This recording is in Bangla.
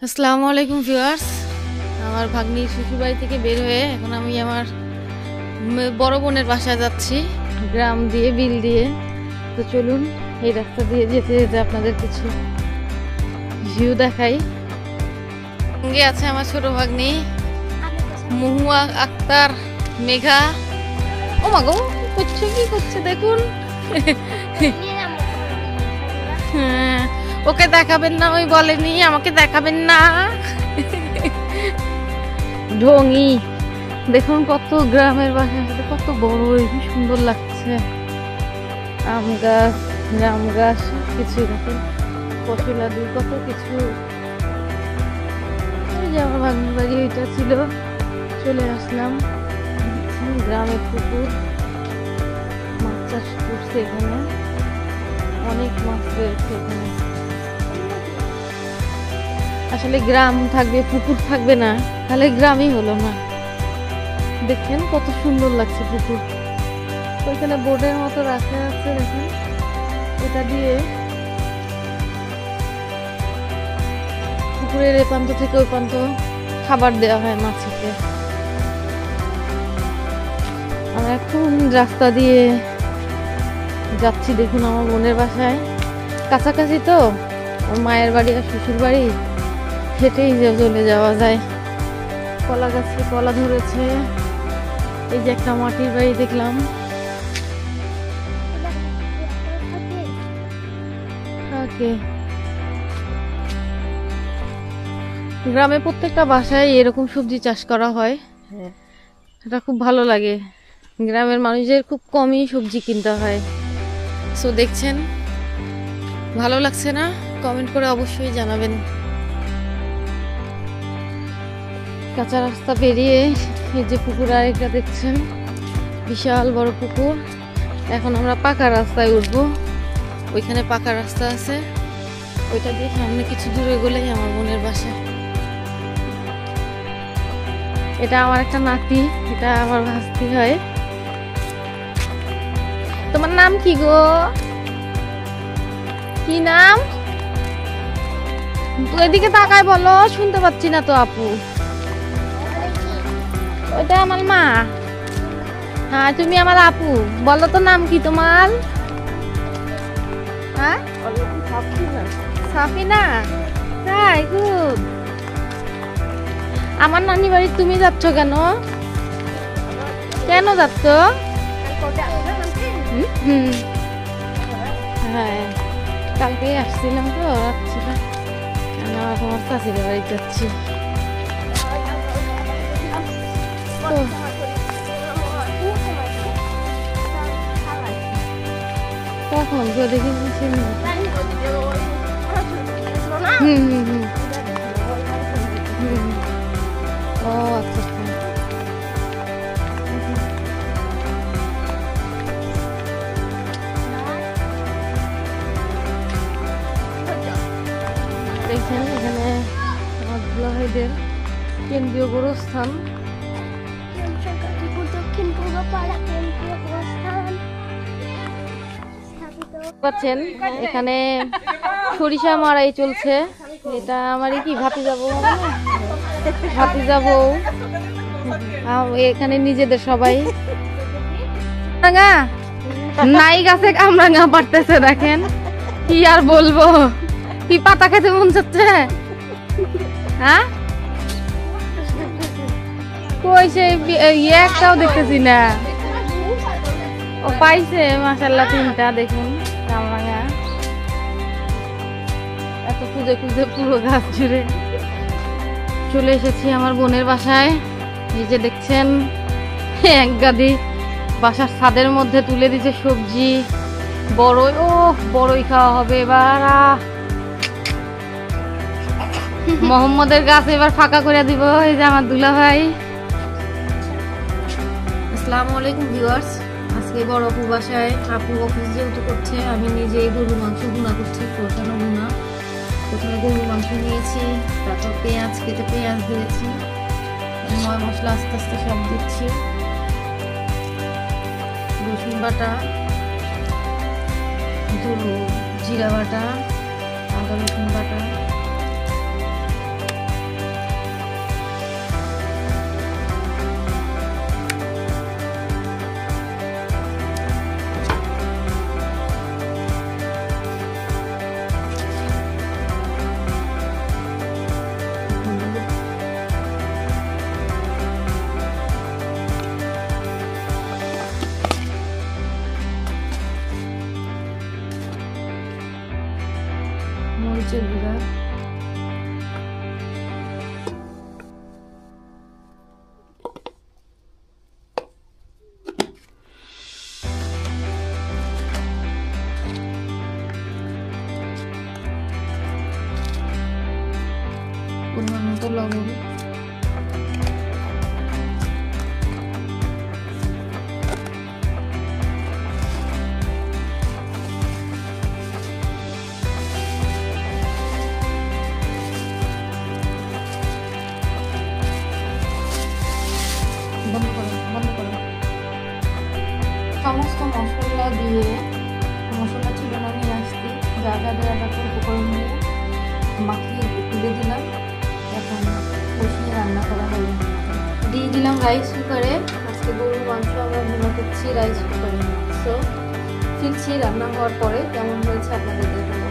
আসসালামু আলাইকুম ভিউয়ার্স। আমার ভাগ্নির শ্বশুরবাড়ি থেকে বের হয়ে এখন আমি আমার বড় বোনের বাসায় যাচ্ছি, গ্রাম দিয়ে বিল দিয়ে। তো চলুন এই রাস্তা দিয়ে যেতে যেতে আপনাদের কিছু ভিউ দেখাই। সঙ্গে আছে আমার ছোট ভাগ্নি মহুয়া আক্তার মেঘা। ও মা গো, করছে কি করছে দেখুন। হ্যাঁ, ওকে দেখাবেন না, ওই বলেনি আমাকে দেখাবেন না। ঢঙ্গি দেখুন, কত গ্রামের বাসা, কত বড়, কি সুন্দর লাগছে। আম গাছ, জাম গাছ, কিছু দেখুন, কচুলাদু, কত কিছু। ওই যে আমার ভাগ্নির বাড়ি ওইটা ছিল, চলে আসলাম। গ্রামের পুকুর, মাছ চাষ করছে এখানে, অনেক মাছ রয়েছে এখানে। আসলে গ্রাম থাকবে পুকুর থাকবে না, তাহলে গ্রামই হলো না। দেখেন কত সুন্দর লাগছে পুকুর। ওইখানে বোর্ডের মতো রাখা আছে, দেখেন এটা দিয়ে পুকুরের এ প্রান্ত থেকে ওই প্রান্ত খাবার দেওয়া হয় মাছকে। আমরা এখন রাস্তা দিয়ে যাচ্ছি, দেখুন আমার বোনের বাসায় কাছাকাছি তো, মায়ের বাড়ি আর শ্বশুর বাড়ি হেঁটেই চলে যাওয়া যায়। কলা গাছে কলা ধরেছে, এই যে একটা মাটির বাড়ি দেখলাম। গ্রামে প্রত্যেকটা বাসায় এরকম সবজি চাষ করা হয়, এটা খুব ভালো লাগে। গ্রামের মানুষদের খুব কমই সবজি কিনতে হয়। সো দেখছেন, ভালো লাগছে না? কমেন্ট করে অবশ্যই জানাবেন। কাঁচা রাস্তা পেরিয়ে এই যে পুকুর আরেকটা দেখছেন, বিশাল বড় পুকুর। এখন আমরা পাকা রাস্তায় উঠবো, ওইখানে পাকা রাস্তা আছে, ওইটা দিয়ে সামনে কিছু দূরে গেলেই আমার বোনের বাসা। এটা আমার একটা নাতি, এটা আমার ভাস্তি হয়। তোমার নাম কি গো? কি নাম? এদিকে তাকায় বলো, শুনতে পাচ্ছি না তো আপু। ওইটা আমার মা। হ্যাঁ, তুমি আমার আপু, বলো তো নাম কি তোমার? হ্যাঁ, সাফিনা। তাই, খুব। আমার নানি বাড়ি তুমি যাচ্ছ কেন? কেন যাচ্ছ? হ্যাঁ, কালকে আসছিলাম তো, রাখছিলাম। আমার চাষির বাড়ি যাচ্ছি। কখন দেখি ও আচ্ছা, দেখছেন এখানে আমার দুলাভাইদের কেন্দ্রীয় গোরস্থান। পাচ্ছেন এখানে সরিষা মারাই চলছে। এটা আমারই কি ভাতি যাবো, ভাতি যাবো এখানে নিজেদের সবাই। নাই গাছে কামরাঙা পারতেছে, দেখেন কি আর বলবো। কি পাতা খেতে মন চাচ্ছে? হ্যাঁ, কই সেই একটাও দেখতেছি না। ও পাইছে মাশাআল্লাহ, 3টা দেখুন কামরাঙা। এত খুঁজে খুঁজে পুরো গাছ জুড়ে চলে এসেছি আমার বোনের বাসায়। এই যে দেখছেন, এক গাদি বাসার ছাদের মধ্যে তুলে দিয়েছে সবজি। বড়ই, ও বড়ই খাওয়া হবে এবার। মোহাম্মদের গাছ এবার ফাঁকা করে দিব। এই যে আমার দুলা ভাই। আসসালামু আলাইকুম ভিউয়ার্স। আজকে বড় আপু বাসায়, আপু অফিস যেহেতু করছে, আমি নিজে গরুর মাংস ভুনা করছি, কষানো ভুনা। প্রথমে গরুর মাংস নিয়েছি, তারপর পেঁয়াজ কেটে পেঁয়াজ দিয়েছি, ময় মশলা আস্তে আস্তে সব দিচ্ছি। রসুন বাটা, জিরা বাটা, আদা রসুন বাটা, পরিমাণ মতো লবণ, সমস্ত মশলা দিয়ে মশলা ছিল না নিয়ে আসতে, যা যা দেওয়া দরকার উপকরণ দিয়ে মাখিয়ে তুলে দিলাম। এখন কষিয়ে রান্না করা হলো। দিয়ে দিলাম রাইস কুকারে। আজকে গরুর মাংস আমরা ভুনা করছি রাইস কুকারে। সো ফিরছি রান্না হওয়ার পরে কেমন হয়েছে আপনাদের দেখাবো।